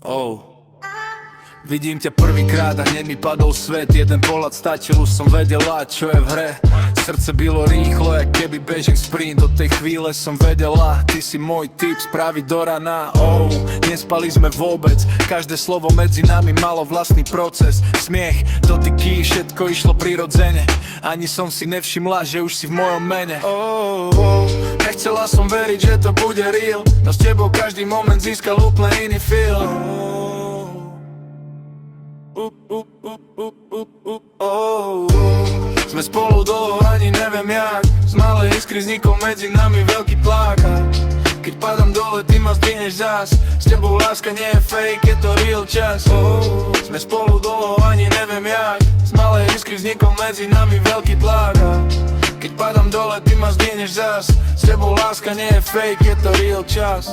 Oh. Vidím ťa prvýkrát a hneď mi padol svet. Jeden pohľad stačil, už som vedela, čo je v hre. Srdce bylo rýchlo, jak keby bežek sprint. Do tej chvíle som vedela, ty si môj typ, spraviť do rana. Oh, nespali sme vôbec, každé slovo medzi nami malo vlastný proces. Smiech, dotyky, všetko išlo prirodzene. Ani som si nevšimla, že už si v mojom mene. Nechcela som veriť, že to bude real, no s tebou každý moment získal úplne iný feel. Sme spolu dlho, ani neviem jak. Z malej iskry vznikol medzi nami veľký tlak. Keď padám dole, ty ma zdvihneš zás. S tebou láska nie je fake, je to real čas. Sme spolu dlho, ani neviem jak. Z malej iskry vznikol medzi nami veľký tlak. Keď padám dole, ty ma zdvihneš zás. S tebou láska nie je fake, je to real čas.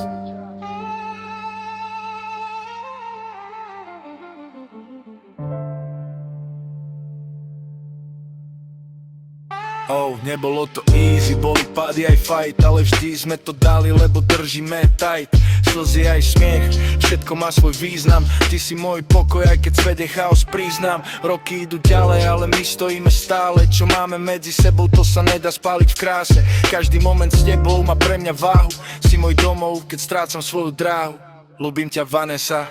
Nebolo to easy, boli pády aj fight, ale vždy sme to dali, lebo držíme tight. Slzy aj smiech, všetko má svoj význam. Ty si môj pokoj, aj keď svet je chaos, priznám. Roky idú ďalej, ale my stojíme stále. Čo máme medzi sebou, to sa nedá spáliť v kráse. Každý moment s tebou má pre mňa váhu. Si môj domov, keď strácam svoju dráhu. Ľúbim ťa, Vanessa.